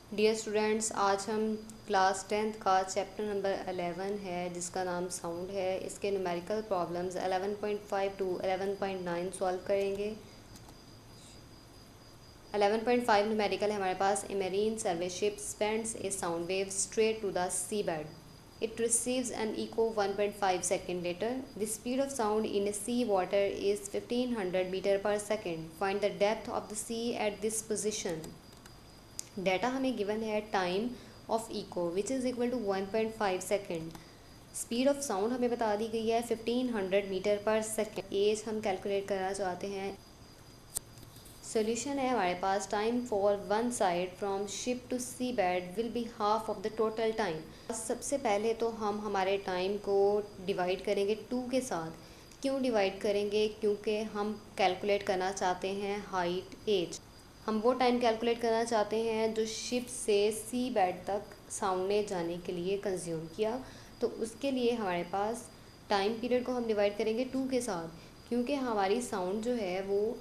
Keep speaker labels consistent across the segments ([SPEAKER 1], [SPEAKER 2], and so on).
[SPEAKER 1] Dear students, आज हम class 10th का चैप्टर नंबर 11 है जिसका नाम साउंड है। इसके न्यूमेरिकल प्रॉब्लम्स 11.5 टू 11.9 सॉल्व करेंगे। 11.5 न्यूमेरिकल है हमारे पास। A marine survey ship sends a sound wave straight to the C bed. It receives an echo 1.5 second later. The speed of sound in a sea water is 1500 meter per second. Find the depth of the sea at this position. Data हमें given है time of echo which is equal to 1.5 second. Speed of sound हमें बता दी गई है 1500 metre per second. As हम calculate करना चाहते हैं। सोल्यूशन है हमारे पास। Time for one side from ship to seabed will be half of the total time. सबसे पहले तो हम हमारे टाइम को डिवाइड करेंगे 2 के साथ। क्यों डिवाइड करेंगे? क्योंकि हम कैलकुलेट करना चाहते हैं हाइट एज। हम वो टाइम कैलकुलेट करना चाहते हैं जो शिप से सी बेड तक साउंड ने जाने के लिए कंज्यूम किया। तो उसके लिए हमारे पास टाइम पीरियड को हम डिवाइड करेंगे 2 के साथ, क्योंकि हमारी साउंड जो है वो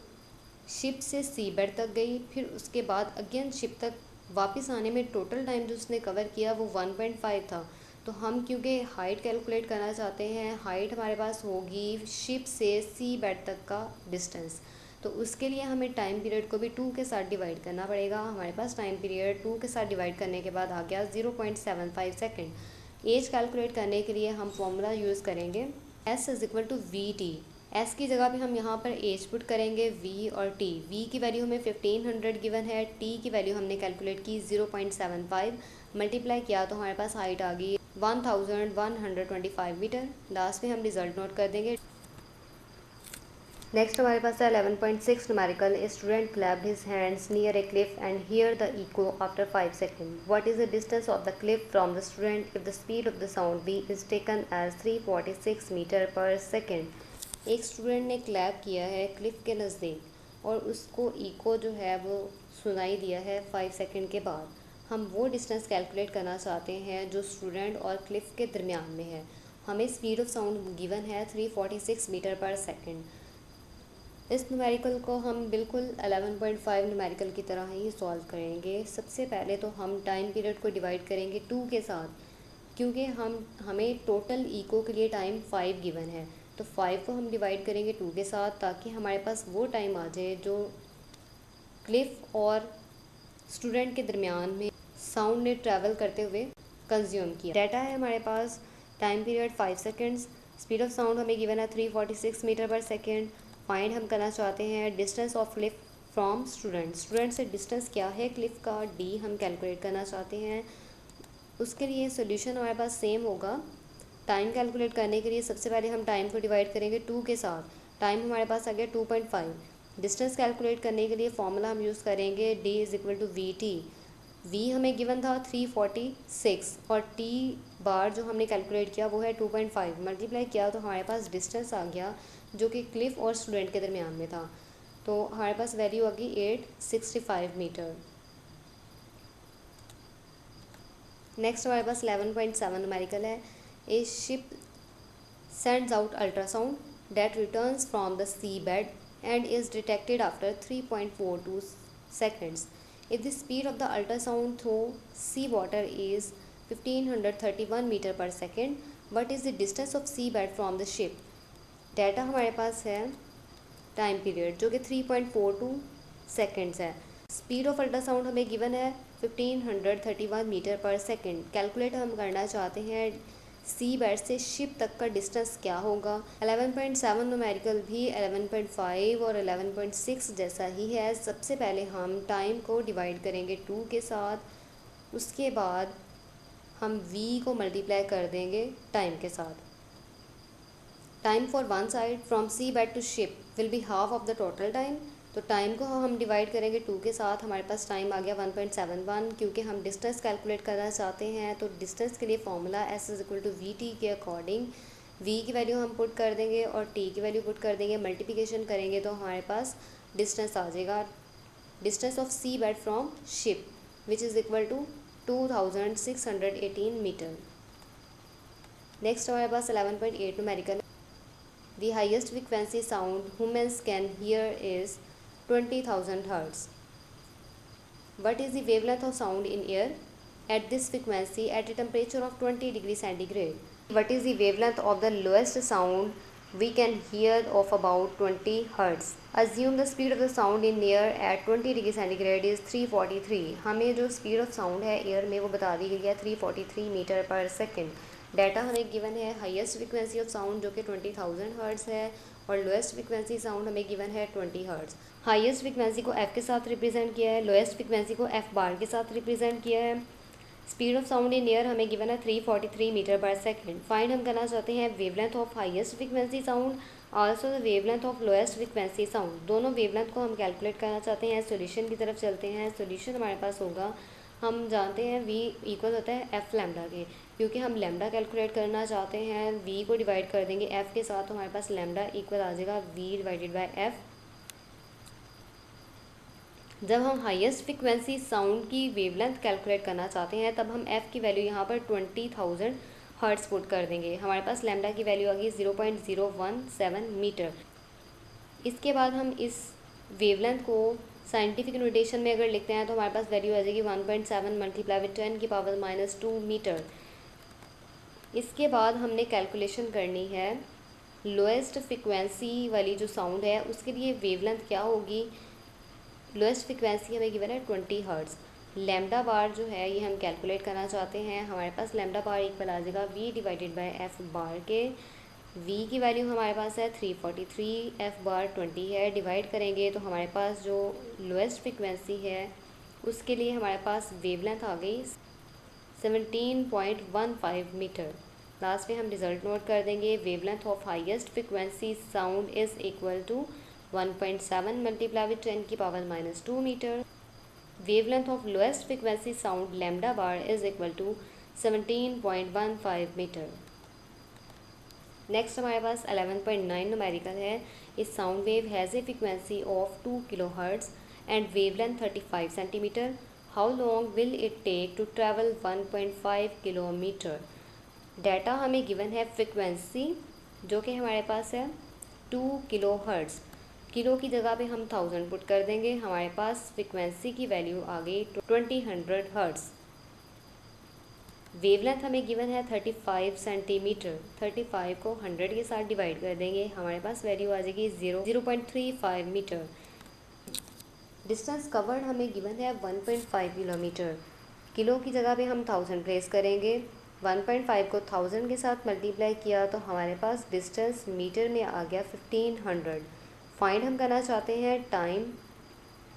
[SPEAKER 1] शिप से सी बेड तक गई, फिर उसके बाद अगेन शिप तक वापस आने में टोटल टाइम जो उसने कवर किया वो 1.5 था। तो हम क्योंकि हाइट कैलकुलेट करना चाहते हैं, हाइट हमारे पास होगी शिप से सी बेड तक का डिस्टेंस। तो उसके लिए हमें टाइम पीरियड को भी 2 के साथ डिवाइड करना पड़ेगा। हमारे पास टाइम पीरियड 2 के साथ डिवाइड करने के बाद आ गया 0.75 सेकेंड। एज कैलकुलेट करने के लिए हम फॉर्मूला यूज़ करेंगे S is equal to V T. S की जगह पे हम यहाँ पर एज पुट करेंगे V और T। V की वैल्यू हमें 1500 गिवन है, T की वैल्यू हमने कैलकुलेट की 0.75, मल्टीप्लाई किया तो हमारे पास हाइट आ गई 1125 मीटर। लास्ट में हम रिजल्ट नोट कर देंगे। नेक्स्ट हमारे पास है 11.6 numerical. A student clapped his hands near a cliff and hear the echo after 5 second. What is the distance of the cliff from the student if the speed of the sound be is taken as 346 metre per second. एक student ने clap किया है Cliff के नज़दीक और उसको eco जो है वो सुनाई दिया है 5 सेकेंड के बाद। हम वो डिस्टेंस कैलकुलेट करना चाहते हैं जो स्टूडेंट और क्लिफ के दरमियान में है। हमें स्पीड ऑफ साउंड गिवन है 346 मीटर पर सेकेंड। इस न्यूमेरिकल को हम बिल्कुल 11.5 न्यूमेरिकल की तरह ही सॉल्व करेंगे। सबसे पहले तो हम टाइम पीरियड को डिवाइड करेंगे 2 के साथ, क्योंकि हमें टोटल इको के लिए टाइम 5 गिवन है। तो 5 को हम डिवाइड करेंगे 2 के साथ ताकि हमारे पास वो टाइम आ जाए जो क्लिफ और स्टूडेंट के दरमियान में साउंड ने ट्रैवल करते हुए कंज्यूम किया। डाटा है हमारे पास time period 5 seconds. Speed of sound हमें गिवन है 346 मीटर पर सेकेंड। फाइंड हम करना चाहते हैं distance of Cliff from student. Student से डिस्टेंस क्या है क्लिफ का, डी हम कैलकुलेट करना चाहते हैं। उसके लिए सोल्यूशन हमारे पास सेम होगा। टाइम कैलकुलेट करने के लिए सबसे पहले हम टाइम को डिवाइड करेंगे 2 के साथ। टाइम हमारे पास आ गया 2.5। डिस्टेंस कैलकुलेट करने के लिए फॉर्मूला हम यूज़ करेंगे D is equal to V T. V हमें गिवन था 346 और टी बार जो हमने कैलकुलेट किया वो है 2.5। मल्टीप्लाई किया तो हमारे पास डिस्टेंस आ गया जो कि क्लिफ और स्टूडेंट के दरमियान में था। तो हमारे पास वैल्यू आ गई 865 मीटर। नेक्स्ट हमारे पास 11.7 न्यूमेरिकल है। A ship sends out ultrasound that returns from the C bed and is detected after 3.42 seconds. If the speed of the ultrasound through sea water is 1531 metre per second, what is the distance of sea bed from the ship? Data हमारे पास है time period जो कि 3.42 seconds है। Speed of ultrasound हमें given है 1531 metre per second. Calculate हम करना चाहते हैं सी बेड से शिप तक का डिस्टेंस क्या होगा। 11.7 न्यूमेरिकल भी 11.5 और 11.6 जैसा ही है। सबसे पहले हम टाइम को डिवाइड करेंगे 2 के साथ, उसके बाद हम v को मल्टीप्लाई कर देंगे टाइम के साथ। Time for one side from sea bed to ship will be half of the total time. तो टाइम को हम डिवाइड करेंगे 2 के साथ। हमारे पास टाइम आ गया 1.71, क्योंकि हम डिस्टेंस कैलकुलेट करना चाहते हैं। तो डिस्टेंस के लिए formula S is equal to V T के अकॉर्डिंग v की वैल्यू हम पुट कर देंगे और t की वैल्यू पुट कर देंगे। मल्टीप्लिकेशन करेंगे तो हमारे पास डिस्टेंस आ जाएगा, distance of sea bed from ship which is equal to 2618 metre. Next हमारे पास 11.8 numerical. The highest frequency sound humans can hear is 20,000 Hz. What is the wavelength of sound in air at this frequency at a temperature of 20 degrees centigrade? What is the wavelength of the lowest sound we can hear of about 20 Hz? Assume the speed of the sound in air at 20 degree centigrade is 343. हमें जो speed of sound है air में वो बता दी गई है 343 metre per second. Data हमें given है हाईएस्ट फ्रिक्वेंसी ऑफ साउंड जो कि 20,000 हर्ट्ज़ है और लोएस्ट फ्रिक्वेंसी साउंड हमें गिवन है 20 हर्ट्ज़। हाईएस्ट फ्रिक्वेंसी को एफ़ के साथ रिप्रेजेंट किया है, लोएस्ट फ्रिक्वेंसी को एफ़ बार के साथ रिप्रेजेंट किया है। Speed of sound in air हमें गिवन है 343 मीटर पर सेकेंड। फाइंड हम करना चाहते हैं wavelength of highest frequency sound, also the wavelength of lowest frequency sound. दोनों वेवलेंथ को हम कैलकुलेट करना चाहते हैं। सॉल्यूशन की तरफ चलते हैं। सॉल्यूशन हमारे पास होगा, हम जानते हैं v इक्वल होता है एफ लैम्डा के, क्योंकि हम लैम्डा कैलकुलेट करना चाहते हैं। v को डिवाइड कर देंगे f के साथ तो हमारे पास लैम्डा इक्वल आ जाएगा v डिवाइडेड बाय f। जब हम हाईएस्ट फ्रिक्वेंसी साउंड की वेवलेंथ कैलकुलेट करना चाहते हैं तब हम f की वैल्यू यहाँ पर 20,000 हर्ट्ज़ पुट कर देंगे। हमारे पास लैम्डा की वैल्यू आ गई 0.017 मीटर। इसके बाद हम इस वेवलेंथ को साइंटिफिक नोटेशन में अगर लिखते हैं तो हमारे पास वैल्यू आ जाएगी 1.7 मल्टीप्लाई विद 10 की पावर -2 मीटर। इसके बाद हमने कैलकुलेशन करनी है लोएस्ट फ्रिक्वेंसी वाली जो साउंड है उसके लिए वेवलेंथ क्या होगी। लोएस्ट फ्रिक्वेंसी हमें गिवन है 20 हर्ट्ज़। लैम्डा बार जो है ये हम कैलकुलेट करना चाहते हैं। हमारे पास लैम्डा बार इक्वल आ जाएगा v divided by F bar के। v की वैल्यू हमारे पास है 343, एफ बार 20 है। डिवाइड करेंगे तो हमारे पास जो लोएस्ट फ्रिक्वेंसी है उसके लिए हमारे पास वेवलेंथ आ गई 17.15 मीटर। लास्ट में हम रिज़ल्ट नोट कर देंगे। Wavelength of highest frequency sound is equal to 1.7 multiply with 10 की power -2 metre. Wavelength of lowest frequency sound lambda bar is equal to 17.15 metre. Next हमारे पास 11.9 न्यूमेरिकल है। इस sound wave has a frequency of 2 kilo hertz and wavelength 35 centimetre. How long will it take to travel 1.5 kilometre. Data हमें given है frequency जो कि हमारे पास है 2 किलो हर्ट्ज़। किलो की जगह पे हम 1000 पुट कर देंगे। हमारे पास फ्रिक्वेंसी की वैल्यू आ गई 2000 हर्ट्ज़। वेवलेंथ हमें गिवन है 35 सेंटीमीटर। 35 को 100 के साथ डिवाइड कर देंगे, हमारे पास वैल्यू आ जाएगी 0.35 मीटर। डिस्टेंस कवर्ड हमें गिवन है 1.5 किलोमीटर। किलो की जगह पे हम 1000 प्लेस करेंगे। 1.5 को 1000 के साथ मल्टीप्लाई किया तो हमारे पास डिस्टेंस मीटर में आ गया 1500। फाइंड हम करना चाहते हैं टाइम।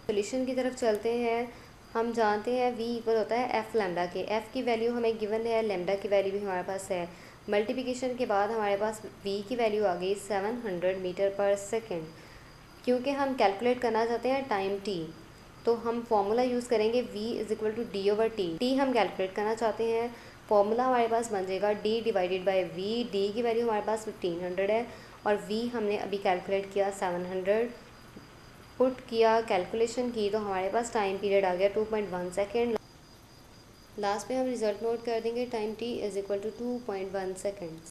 [SPEAKER 1] सॉल्यूशन की तरफ चलते हैं। हम जानते हैं v इक्वल होता है एफ लैम्डा के। f की वैल्यू हमें गिवन है, लैम्डा की वैल्यू भी हमारे पास है। मल्टीप्लिकेशन के बाद हमारे पास v की वैल्यू आ गई 700 मीटर पर सेकेंड। क्योंकि हम कैलकुलेट करना चाहते हैं टाइम t तो हम फॉर्मूला यूज़ करेंगे v is equal to d/t। t हम कैलकुलेट करना चाहते हैं, फॉर्मूला हमारे पास बन जाएगा d divided by v। d की वैल्यू हमारे पास 1500 है और v हमने अभी कैलकुलेट किया 700। पुट किया, कैलकुलेशन की तो हमारे पास टाइम पीरियड आ गया 2.1 सेकेंड। लास्ट में हम रिज़ल्ट नोट कर देंगे। Time t is equal to 2.1 second.